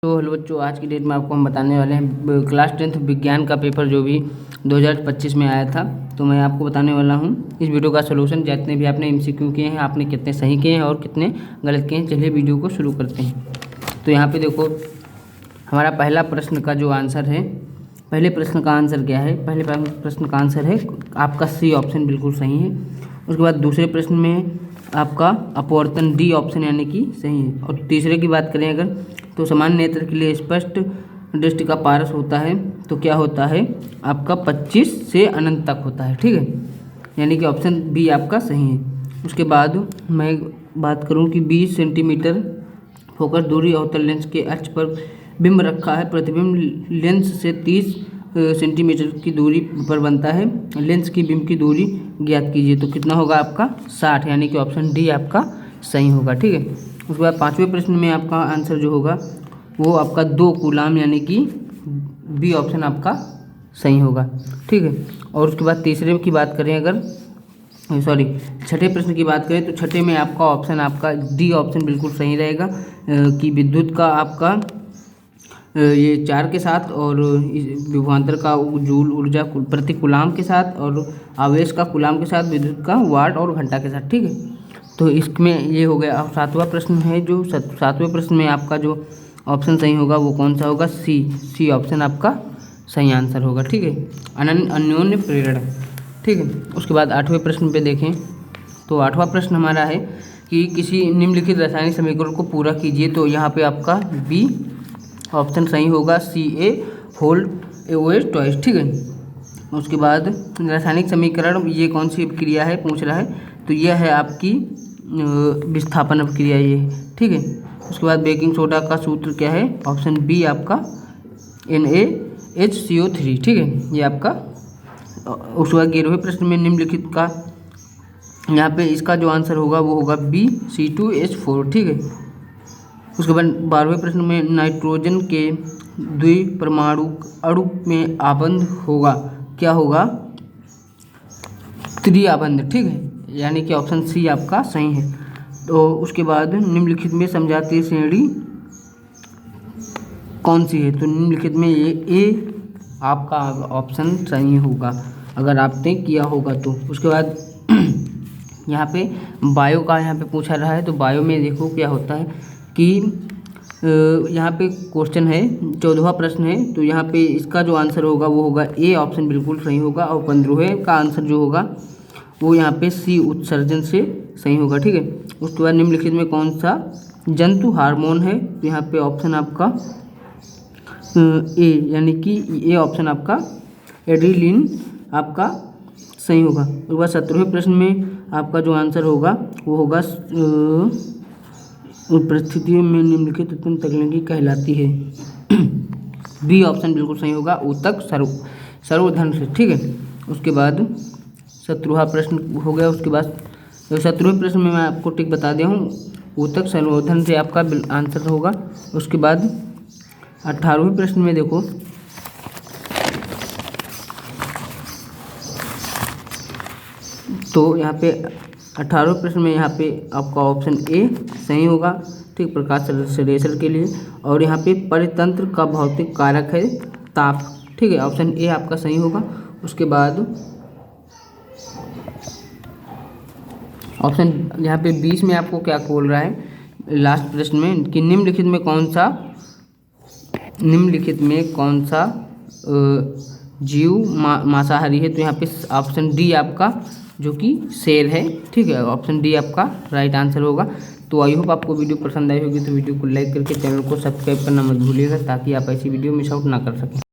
तो हेलो बच्चों, आज की डेट में आपको हम बताने वाले हैं क्लास 10th विज्ञान का पेपर जो भी 2025 में आया था। तो मैं आपको बताने वाला हूं इस वीडियो का सलूशन, जितने भी आपने एमसीक्यू किए हैं आपने कितने सही किए हैं और कितने गलत किए हैं। चलिए वीडियो को शुरू करते हैं। तो यहाँ पे देखो, हमारा पहला प्रश्न का जो आंसर है, पहले प्रश्न का आंसर क्या है? पहले प्रश्न का आंसर है आपका सी ऑप्शन बिल्कुल सही है। उसके बाद दूसरे प्रश्न में आपका अपवर्तन डी ऑप्शन यानी कि सही है। और तीसरे की बात करें अगर, तो सामान्य नेत्र के लिए स्पष्ट दृष्टि का पारस होता है तो क्या होता है आपका 25 से अनंत तक होता है। ठीक है, यानी कि ऑप्शन बी आपका सही है। उसके बाद मैं बात करूं कि 20 सेंटीमीटर फोकस दूरी अवतल लेंस के अक्ष पर बिंब रखा है। प्रतिबिंब लेंस से 30 सेंटीमीटर की दूरी पर बनता है। लेंस की बिंब की दूरी ज्ञात कीजिए। तो कितना होगा आपका 60, यानी कि ऑप्शन डी आपका सही होगा। ठीक है, उसके बाद पांचवें प्रश्न में आपका आंसर जो होगा वो आपका 2 कूलाम, यानी कि बी ऑप्शन आपका सही होगा। ठीक है, और उसके बाद तीसरे की बात करें अगर, छठे प्रश्न की बात करें तो छठे में आपका ऑप्शन आपका डी ऑप्शन बिल्कुल सही रहेगा कि विद्युत का आपका ये 4 के साथ और विभवांतर का जूल ऊर्जा प्रति कूलाम के साथ और आवेश का कूलाम के साथ, विद्युत का वाट और घंटा के साथ। ठीक है, तो इसमें ये हो गया। अब सातवां प्रश्न है, जो सातवें प्रश्न में आपका जो ऑप्शन सही होगा वो कौन सा होगा? सी ऑप्शन आपका सही आंसर होगा। ठीक है, अन्योन्य प्रेरण। ठीक है, उसके बाद आठवें प्रश्न पे देखें तो आठवां प्रश्न हमारा है कि किसी निम्नलिखित रासायनिक समीकरण को पूरा कीजिए। तो यहाँ पे आपका बी ऑप्शन सही होगा, CaOH ट्वाइस। ठीक है, उसके बाद रासायनिक समीकरण ये कौन सी क्रिया है पूछ रहा है, तो यह है आपकी विस्थापन क्रिया ये है। ठीक है, उसके बाद बेकिंग सोडा का सूत्र क्या है? ऑप्शन बी आपका NaHCO3। ठीक है, ये आपका। उसके बाद 11वें प्रश्न में निम्नलिखित का, यहाँ पे इसका जो आंसर होगा वो होगा बी C2H4। ठीक है, उसके बाद 12वें प्रश्न में नाइट्रोजन के द्विपरमाणु अणु में आबंध होगा, क्या होगा? त्रिआबंध। ठीक है, यानी कि ऑप्शन सी आपका सही है। तो उसके बाद निम्नलिखित में समजातीय श्रेणी कौन सी है? तो निम्नलिखित में ये ए आपका ऑप्शन सही होगा अगर आपने किया होगा तो। उसके बाद यहाँ पे बायो का यहाँ पे पूछा रहा है, तो बायो में देखो क्या होता है कि यहाँ पे क्वेश्चन है, 14वां प्रश्न है, तो यहाँ पे इसका जो आंसर होगा वो होगा ए ऑप्शन बिल्कुल सही होगा। और 15वें का आंसर जो होगा वो यहाँ पे सी उत्सर्जन से सही होगा। ठीक है, उसके बाद निम्नलिखित में कौन सा जंतु हार्मोन है? तो यहाँ पे ऑप्शन आपका ए, यानी कि ए ऑप्शन आपका एड्रिलिन आपका सही होगा। उसके बाद 17वें प्रश्न में आपका जो आंसर होगा वो होगा परिस्थितियों में निम्नलिखित उत्पन्न तकनीकी कहलाती है। बी ऑप्शन बिल्कुल सही होगा, ऊतक सर्वधर्म से। ठीक है, उसके बाद 17वां प्रश्न हो गया। उसके बाद 17वें प्रश्न में मैं आपको टिक बता दिया हूँ, ऊतक संवर्धन से आपका आंसर होगा। उसके बाद 18वें प्रश्न में देखो, तो यहाँ पे 18वें प्रश्न में यहाँ पे आपका ऑप्शन ए सही होगा। ठीक, प्रकाश संश्लेषण के लिए। और यहाँ पे परितंत्र का भौतिक कारक है ताप। ठीक है, ऑप्शन ए आपका सही होगा। उसके बाद ऑप्शन यहाँ पे 20 में आपको क्या बोल रहा है लास्ट प्रश्न में कि निम्नलिखित में कौन सा जीव मांसाहारी है? तो यहाँ पे ऑप्शन डी आपका जो कि शेर है। ठीक है, ऑप्शन डी आपका राइट आंसर होगा। तो आई होप आपको वीडियो पसंद आई होगी, तो वीडियो को लाइक करके चैनल को सब्सक्राइब करना मत भूलिएगा ताकि आप ऐसी वीडियो मिस आउट ना कर सकें।